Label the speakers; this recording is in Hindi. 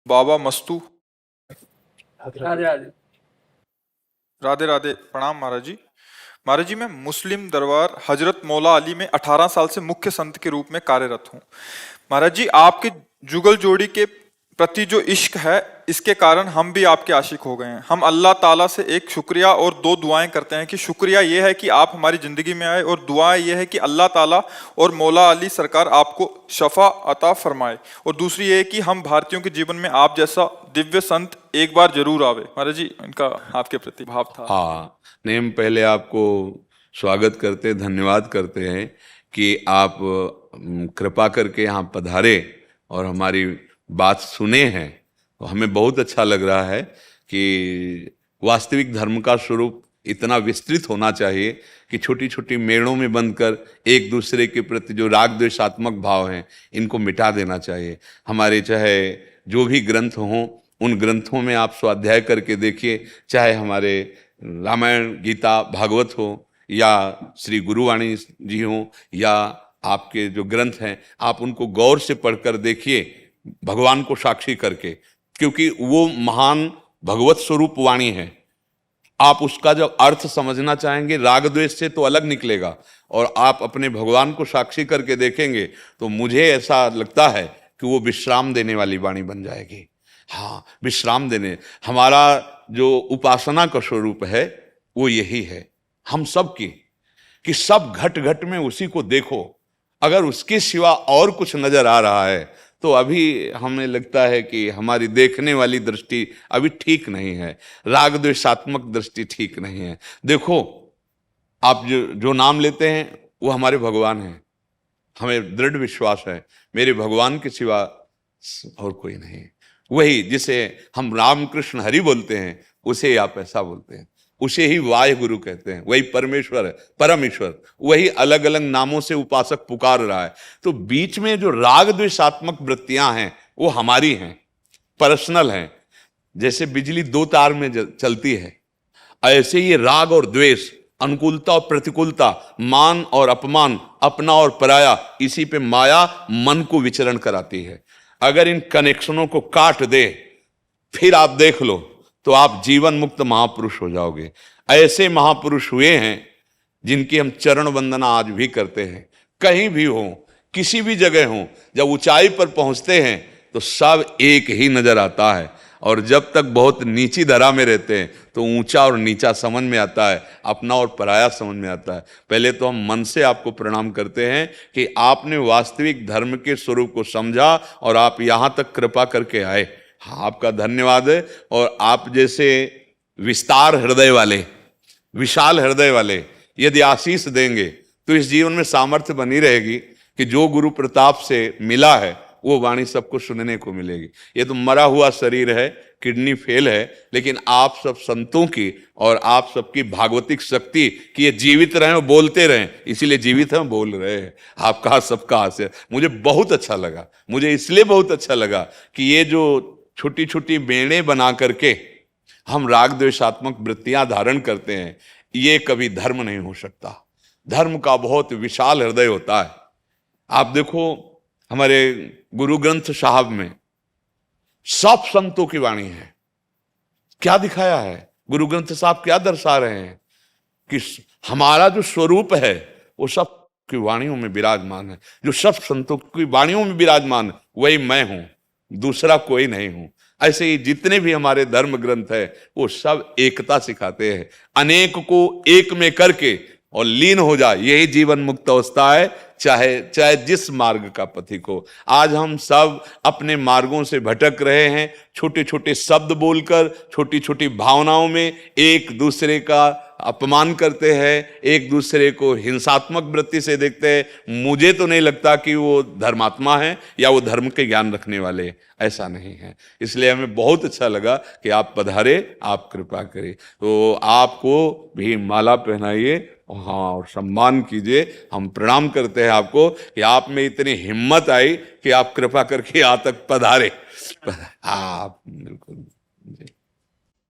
Speaker 1: बाबा मस्तू।
Speaker 2: राधे राधे।
Speaker 1: राधे राधे। प्रणाम महाराज जी। महाराज जी, मैं मुस्लिम दरबार हजरत मौला अली में 18 साल से मुख्य संत के रूप में कार्यरत हूँ। महाराज जी, आपके जुगल जोड़ी के प्रति जो इश्क है, इसके कारण हम भी आपके आशिक हो गए हैं। हम अल्लाह ताला से एक शुक्रिया और दो दुआएं करते हैं कि शुक्रिया ये है कि आप हमारी जिंदगी में आए, और दुआ ये है कि अल्लाह ताला और मौला अली सरकार आपको शफा अता फरमाए। और दूसरी ये है कि हम भारतीयों के जीवन में आप जैसा दिव्य संत एक बार जरूर आवे। महाराज जी, इनका आपके प्रति भाव था।
Speaker 3: हाँ, नहीं, हम पहले आपको स्वागत करते हैं, धन्यवाद करते हैं कि आप कृपा करके यहाँ पधारे और हमारी बात सुने हैं। तो हमें बहुत अच्छा लग रहा है कि वास्तविक धर्म का स्वरूप इतना विस्तृत होना चाहिए कि छोटी छोटी मेड़ों में बंधकर एक दूसरे के प्रति जो राग द्वेषात्मक भाव हैं, इनको मिटा देना चाहिए। हमारे चाहे जो भी ग्रंथ हों, उन ग्रंथों में आप स्वाध्याय करके देखिए, चाहे हमारे रामायण, गीता, भागवत हो, या श्री गुरुवाणी जी हो, या आपके जो ग्रंथ हैं, आप उनको गौर से पढ़कर देखिए, भगवान को साक्षी करके, क्योंकि वो महान भगवत स्वरूप वाणी है। आप उसका जब अर्थ समझना चाहेंगे, राग द्वेष से तो अलग निकलेगा, और आप अपने भगवान को साक्षी करके देखेंगे तो मुझे ऐसा लगता है कि वो विश्राम देने वाली वाणी बन जाएगी। हाँ, विश्राम देने, हमारा जो उपासना का स्वरूप है वो यही है हम सब की, कि सब घट घट में उसी को देखो। अगर उसके सिवा और कुछ नजर आ रहा है तो अभी हमें लगता है कि हमारी देखने वाली दृष्टि अभी ठीक नहीं है, राग द्वेषात्मक दृष्टि ठीक नहीं है। देखो, आप जो नाम लेते हैं वो हमारे भगवान हैं। हमें दृढ़ विश्वास है मेरे भगवान के सिवा और कोई नहीं। वही जिसे हम राम कृष्ण हरि बोलते हैं, उसे आप ऐसा बोलते हैं, उसे ही वाहे गुरु कहते हैं। वही परमेश्वर है, परम ईश्वर, वही अलग अलग नामों से उपासक पुकार रहा है। तो बीच में जो राग द्वेषात्मक वृत्तियां हैं वो हमारी हैं, पर्सनल हैं। जैसे बिजली दो तार में चलती है, ऐसे ये राग और द्वेष, अनुकूलता और प्रतिकूलता, मान और अपमान, अपना और पराया, इसी पे माया मन को विचरण कराती है। अगर इन कनेक्शनों को काट दे, फिर आप देख लो तो आप जीवन मुक्त महापुरुष हो जाओगे। ऐसे महापुरुष हुए हैं जिनकी हम चरण वंदना आज भी करते हैं। कहीं भी हो, किसी भी जगह हो, जब ऊंचाई पर पहुंचते हैं तो सब एक ही नजर आता है, और जब तक बहुत नीची धरा में रहते हैं तो ऊंचा और नीचा समझ में आता है, अपना और पराया समझ में आता है। पहले तो हम मन से आपको प्रणाम करते हैं कि आपने वास्तविक धर्म के स्वरूप को समझा और आप यहाँ तक कृपा करके आए। हाँ, आपका धन्यवाद है। और आप जैसे विस्तार हृदय वाले, विशाल हृदय वाले यदि आशीष देंगे तो इस जीवन में सामर्थ्य बनी रहेगी कि जो गुरु प्रताप से मिला है वो वाणी सबको सुनने को मिलेगी। ये तो मरा हुआ शरीर है, किडनी फेल है, लेकिन आप सब संतों की और आप सबकी भागवतिक शक्ति कि ये जीवित रहें और बोलते रहें, इसीलिए जीवित हैं, बोल रहे हैं। आपका सबका आशीर्वाद मुझे बहुत अच्छा लगा। मुझे इसलिए बहुत अच्छा लगा कि ये जो छोटी छोटी बेड़े बना करके हम राग द्वेषात्मक वृत्तियां धारण करते हैं, ये कभी धर्म नहीं हो सकता। धर्म का बहुत विशाल हृदय होता है। आप देखो, हमारे गुरु ग्रंथ साहब में सब संतों की वाणी है। क्या दिखाया है गुरु ग्रंथ साहब, क्या दर्शा रहे हैं कि हमारा जो स्वरूप है वो सब की वाणियों में विराजमान है। जो सब संतों की वाणियों में विराजमान है वही मैं हूं, दूसरा कोई नहीं हूं। ऐसे ही जितने भी हमारे धर्म ग्रंथ है वो सब एकता सिखाते हैं, अनेक को एक में करके और लीन हो जाए, यही जीवन मुक्त अवस्था है। चाहे जिस मार्ग का पथिक हो। आज हम सब अपने मार्गों से भटक रहे हैं, छोटे छोटे शब्द बोलकर, छोटी छोटी भावनाओं में एक दूसरे का अपमान करते हैं, एक दूसरे को हिंसात्मक वृत्ति से देखते हैं। मुझे तो नहीं लगता कि वो धर्मात्मा है या वो धर्म के ज्ञान रखने वाले, ऐसा नहीं है। इसलिए हमें बहुत अच्छा लगा कि आप पधारे, आप कृपा करें। तो आपको भी माला पहनाइए, हाँ, और सम्मान कीजिए। हम प्रणाम करते हैं आपको कि आप में इतनी हिम्मत आई कि आप कृपा करके यहाँ तक पधारे। हाँ, बिल्कुल।